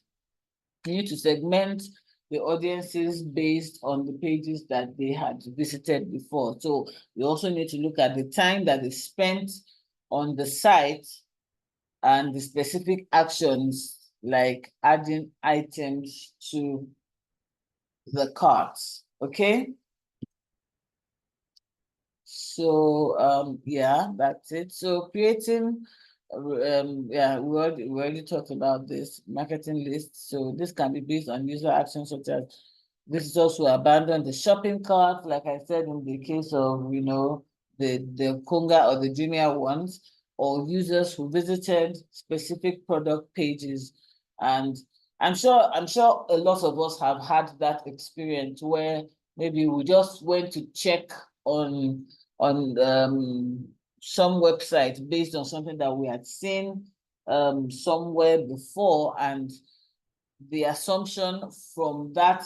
you need to segment the audiences based on the pages that they had visited before. So you also need to look at the time that they spent on the site and the specific actions like adding items to the carts. Okay. So yeah, that's it. So creating yeah, we already talked about this marketing list. So this can be based on user actions such as this is also abandon the shopping cart, like I said in the case of the Konga or the junior ones, or users who visited specific product pages. And I'm sure a lot of us have had that experience where maybe we just went to check on some website based on something that we had seen somewhere before, and the assumption from that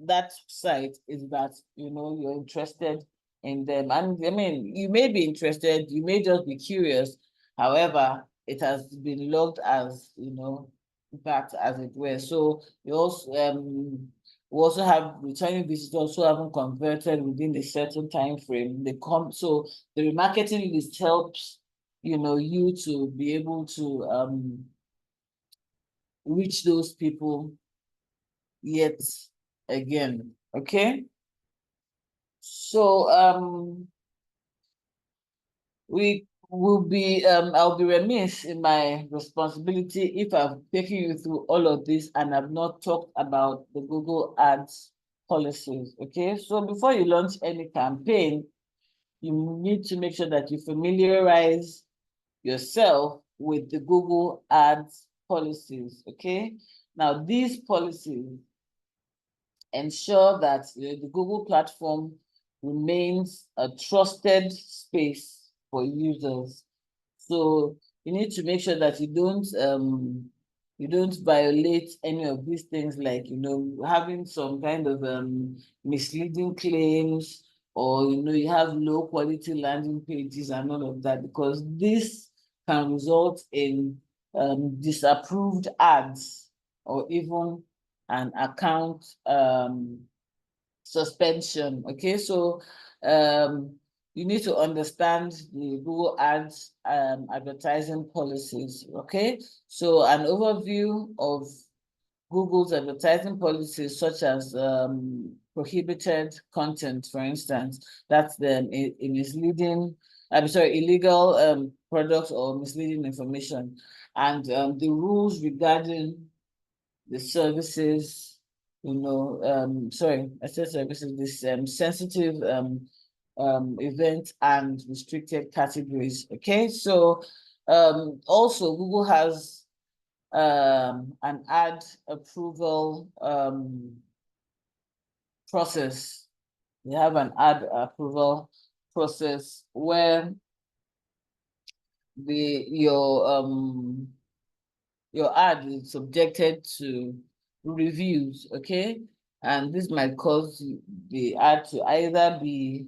that site is that, you know, you're interested in them. And I mean, you may be interested, you may just be curious. However, it has been logged as, you know, that as it were. So you also we also have returning visitors who haven't converted within a certain time frame. They come, so the remarketing list helps, you know, you to be able to reach those people yet again. Okay. So we will be I'll be remiss in my responsibility if I've taken you through all of this and I've not talked about the Google Ads policies. Okay, so before you launch any campaign, you need to make sure that you familiarize yourself with the Google Ads policies. Okay, now these policies ensure that the Google platform remains a trusted space for users. So you need to make sure that you don't violate any of these things, like, you know, having some kind of misleading claims, or, you know, you have low quality landing pages and all of that, because this can result in disapproved ads or even an account suspension. Okay, so you need to understand the Google Ads advertising policies. Okay, so an overview of Google's advertising policies, such as prohibited content, for instance, that's the misleading, I'm sorry, illegal products or misleading information, and the rules regarding the services, you know, sorry, I said services, this sensitive event and restricted categories. Okay, so also Google has an ad approval process. They have an ad approval process where your ad is subjected to reviews. Okay, and this might cause the ad to either be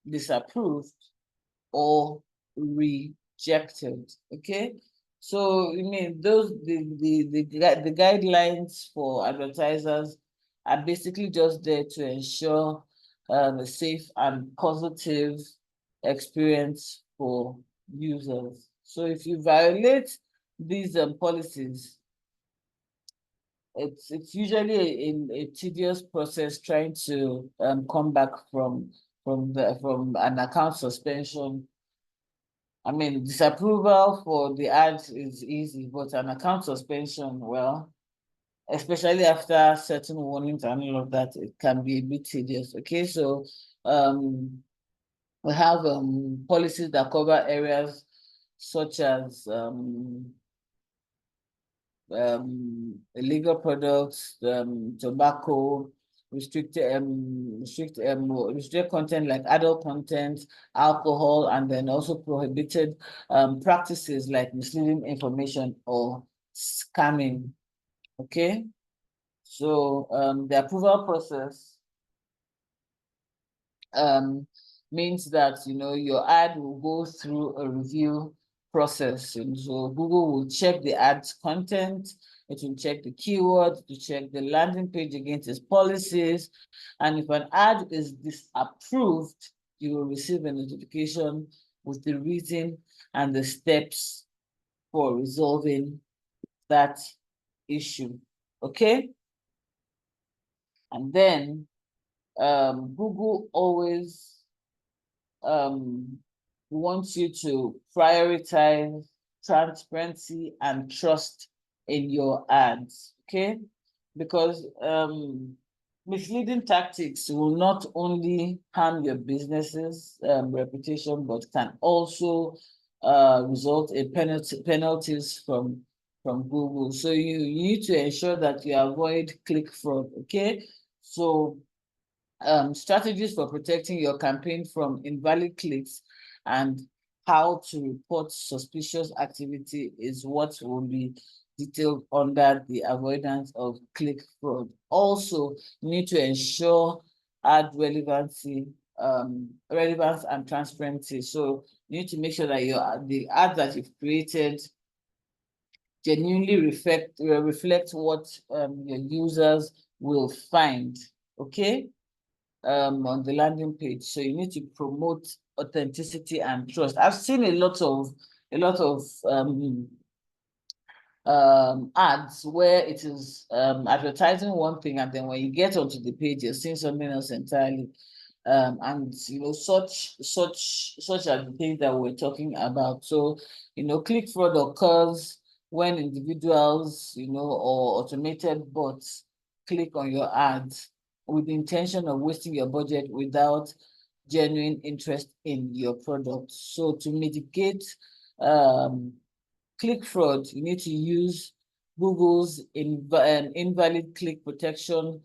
disapproved or rejected. Okay, so I mean, those the guidelines for advertisers are basically just there to ensure a safe and positive experience for users. So if you violate these policies, it's usually a tedious process trying to come back from an account suspension. I mean, disapproval for the ad is easy, but an account suspension, well, especially after certain warnings and all of that, it can be a bit tedious. Okay, so we have policies that cover areas such as illegal products, tobacco, restrict content like adult content, alcohol, and then also prohibited practices like misleading information or scamming. Okay, so the approval process means that, you know, your ad will go through a review process. And so Google will check the ad's content, it will check the keywords, to check the landing page against its policies. And if an ad is disapproved, you will receive a notification with the reason and the steps for resolving that issue. Okay? And then Google always wants you to prioritize transparency and trust in your ads. Okay, because misleading tactics will not only harm your business's reputation, but can also result in penalties from Google. So you need to ensure that you avoid click fraud. Okay, so strategies for protecting your campaign from invalid clicks and how to report suspicious activity is what will be detailed under the avoidance of click fraud. Also, you need to ensure ad relevancy, relevance and transparency. So you need to make sure that the ads that you've created genuinely reflect what your users will find, okay, on the landing page. So you need to promote authenticity and trust. I've seen a lot of ads where it is advertising one thing, and then when you get onto the page, you're seeing something else entirely. And you know, such are the things that we're talking about. So, you know, click fraud occurs when individuals, you know, or automated bots click on your ads with the intention of wasting your budget without genuine interest in your product. So to mitigate click fraud, you need to use Google's invalid click protection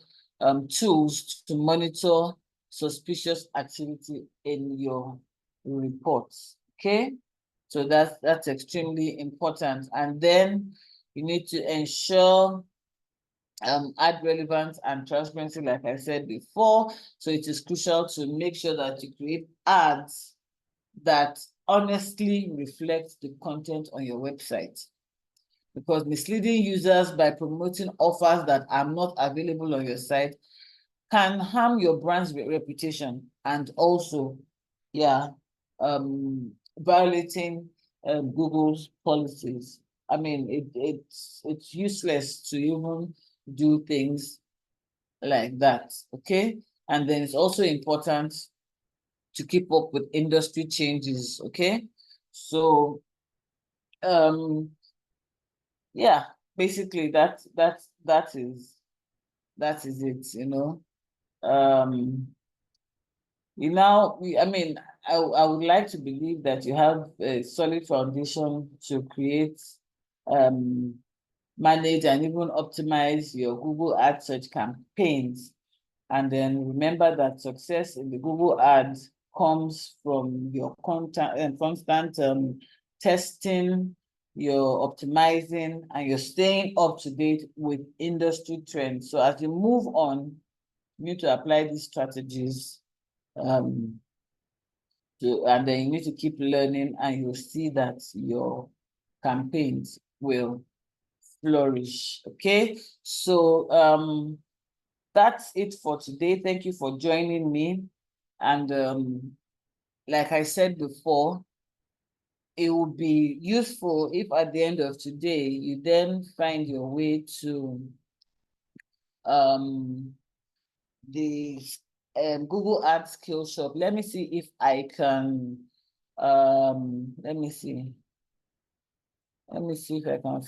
tools to monitor suspicious activity in your reports. Okay, so that's extremely important. And then you need to ensure ad relevance and transparency, like I said before. So it is crucial to make sure that you create ads that honestly reflect the content on your website, because misleading users by promoting offers that are not available on your site can harm your brand's reputation, and also, violating Google's policies. I mean, it's useless to even do things like that, okay? And then it's also important to keep up with industry changes, okay? So, yeah, basically that is it, you know. I mean, I would like to believe that you have a solid foundation to create, manage and even optimize your Google Ad search campaigns. And then remember that success in the Google Ads comes from your content and constant testing, you're optimizing, and you're staying up to date with industry trends. So as you move on, you need to apply these strategies, and then you need to keep learning, and you'll see that your campaigns will flourish. Okay, so that's it for today. Thank you for joining me. And like I said before, it would be useful if at the end of today, you then find your way to the Google Ads Skill Shop. Let me see if I can, let me see. Let me see if I can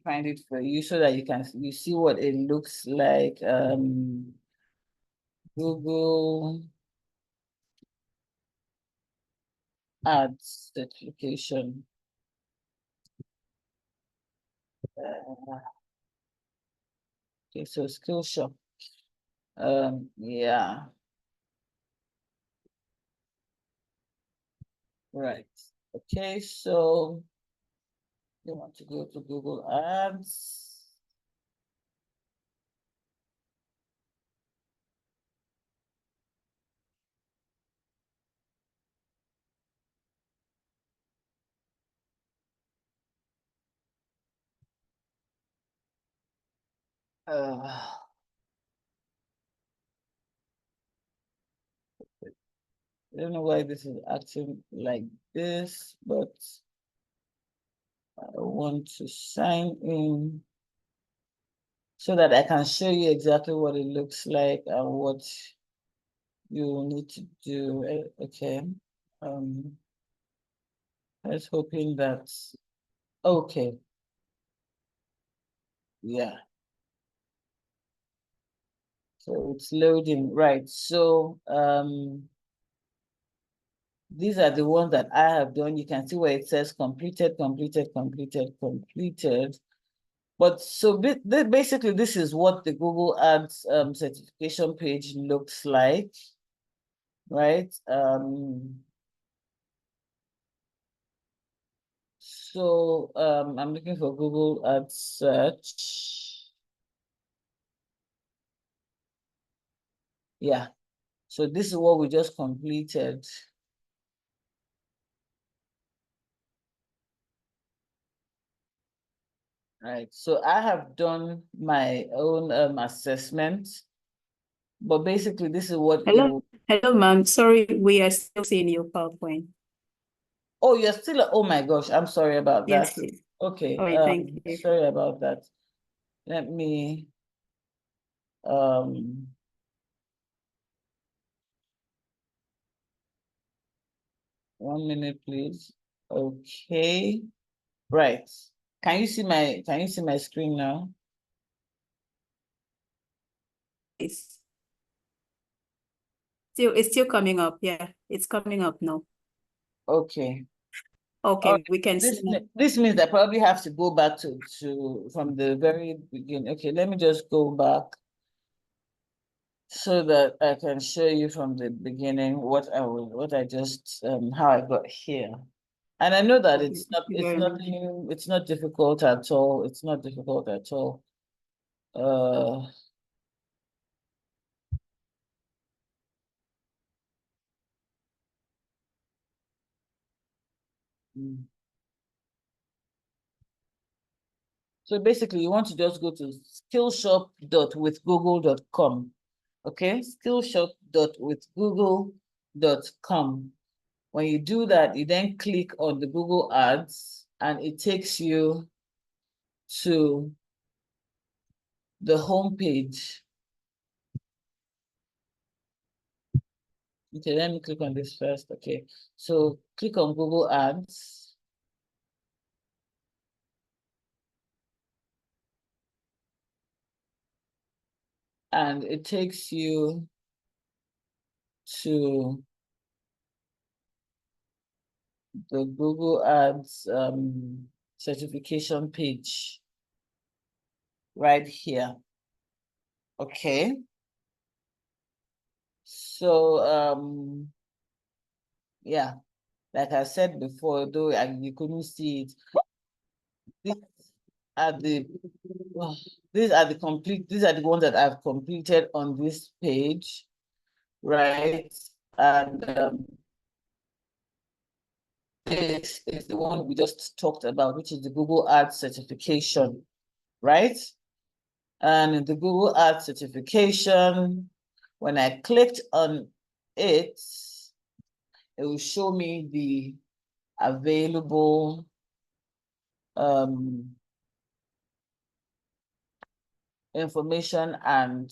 find it for you so that you see what it looks like. Google Ads certification. Okay, so Skillshop. Yeah. Right. Okay, so you want to go to Google Ads. I don't know why this is acting like this, but I want to sign in so that I can show you exactly what it looks like and what you need to do. Okay. Let's hoping that's okay. Yeah. So it's loading, right? So these are the ones that I have done. You can see where it says completed, completed, completed, completed. But so basically, this is what the Google Ads certification page looks like, right? So I'm looking for Google Ads search. Yeah. So this is what we just completed. Right. So I have done my own assessment, but basically this is what Hello, hello, ma'am. Sorry, we are still seeing your PowerPoint. Oh, you're still, oh my gosh, I'm sorry about that. Yes, please. Okay, All right, thank you. sorry about that. Let me, 1 minute, please. Okay, right. Can you see my screen now? It's still coming up. Yeah, it's coming up now. Okay. Okay, we can see now. This means I probably have to go back to from the very beginning. Okay, let me just go back so that I can show you from the beginning what I just how I got here. And I know that it's not difficult at all. It's not difficult at all. Mm. So basically you want to just go to skillshop.withgoogle.com. Okay, skillshop.withgoogle.com. When you do that, you then click on the Google Ads and it takes you to the home page. Okay, let me click on this first. Okay, so click on Google Ads. And it takes you to the Google Ads certification page right here. Okay. So yeah, like I said before, though you couldn't see it, these are the these are the ones that I've completed on this page, right? And this is the one we just talked about, which is the Google Ads certification, right? And the Google Ads certification, when I clicked on it, it will show me the available information and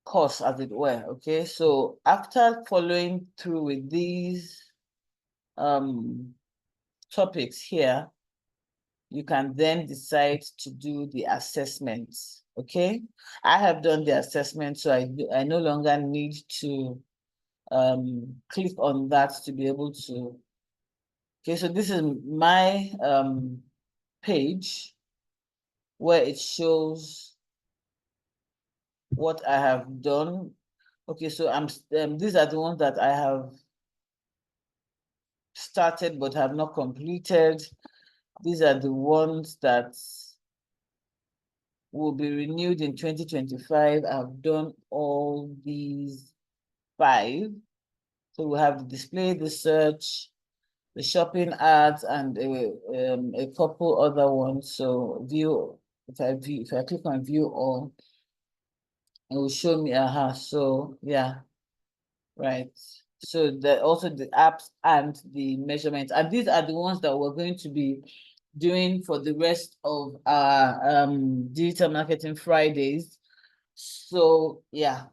course, as it were. Okay, so after following through with these topics here, you can then decide to do the assessments. Okay, I have done the assessment, so I no longer need to click on that to be able to. Okay, so this is my page where it shows what I have done. Okay, so these are the ones that I have started but have not completed. These are the ones that will be renewed in 2025. I've done all these 5. So we have the display, the search, the shopping ads, and a couple other ones. So if I click on view all, it will show me so yeah, right. So also the apps and the measurements, and these are the ones that we're going to be doing for the rest of our digital marketing Fridays. So yeah,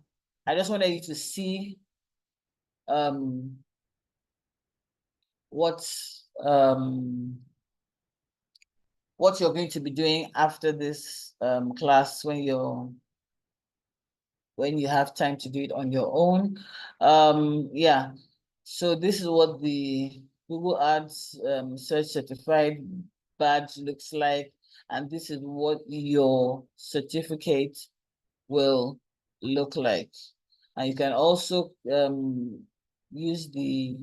I just wanted you to see what you're going to be doing after this class when you have time to do it on your own. Yeah, so this is what the Google Ads search certified badge looks like, and this is what your certificate will look like. And you can also use the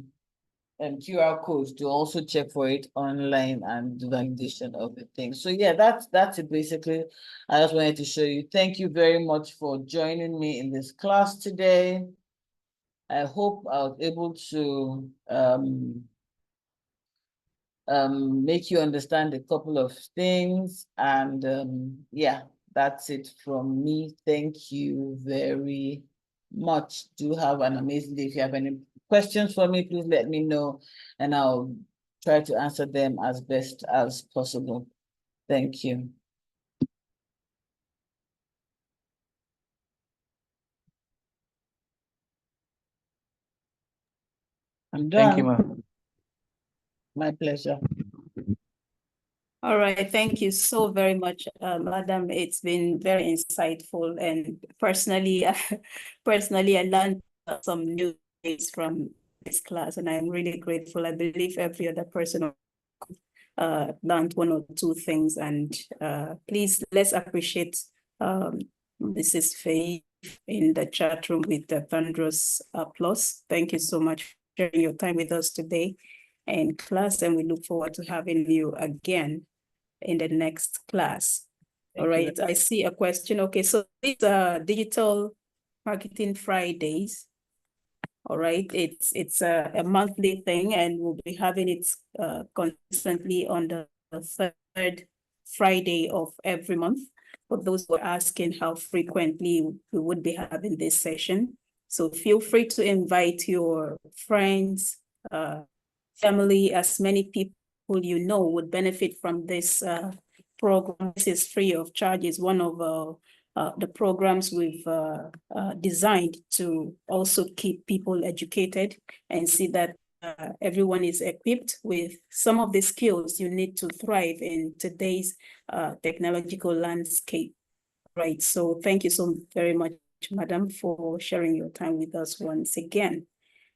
QR code to also check for it online and do validation of the thing. So yeah, that's it basically. I just wanted to show you. Thank you very much for joining me in this class today. I hope I was able to make you understand a couple of things, and yeah, that's it from me. Thank you very much. Do have an amazing day. If you have any questions for me, please let me know, and I'll try to answer them as best as possible. Thank you. I'm done. Thank you, ma'am. My pleasure. All right, thank you so very much, Madam. It's been very insightful, and personally, I learned some new things from this class, and I'm really grateful. I believe every other person learned one or two things, and please let's appreciate Mrs. Faye in the chat room with the thunderous applause. Thank you so much for sharing your time with us today in class, and we look forward to having you again in the next class. All right, I see a question. Okay, so these are Digital Marketing Fridays. All right, it's a monthly thing, and we'll be having it consistently on the third Friday of every month. For those who are asking how frequently we would be having this session, so feel free to invite your friends, family, as many people you know would benefit from this program. This is free of charge. It's one of the programs we've designed to also keep people educated and see that everyone is equipped with some of the skills you need to thrive in today's technological landscape. Right. So thank you so very much, Madam, for sharing your time with us once again.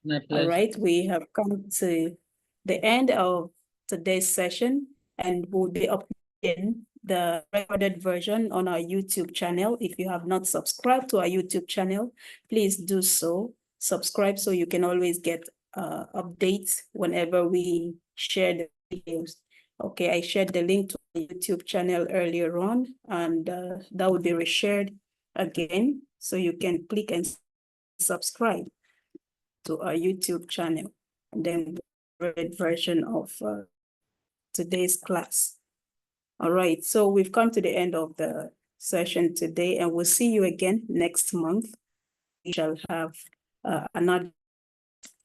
My pleasure. All right, we have come to the end of today's session, and we'll be uploading the recorded version on our YouTube channel. If you have not subscribed to our YouTube channel, please do so. Subscribe so you can always get updates whenever we share the videos. Okay, I shared the link to the YouTube channel earlier on, and that will be reshared again, so you can click and subscribe to our YouTube channel, and then the red version of today's class. All right, so we've come to the end of the session today, and we'll see you again next month. We shall have another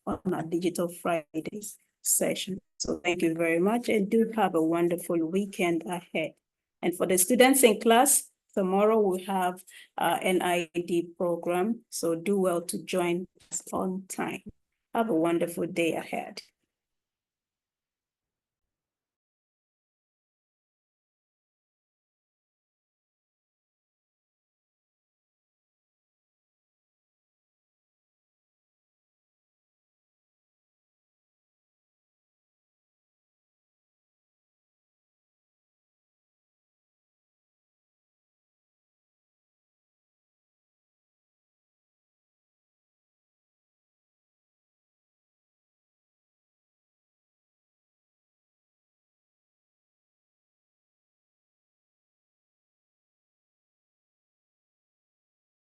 on our Digital Fridays session. So thank you very much, and do have a wonderful weekend ahead. And for the students in class, tomorrow we have an NID program, so do well to join us on time. Have a wonderful day ahead.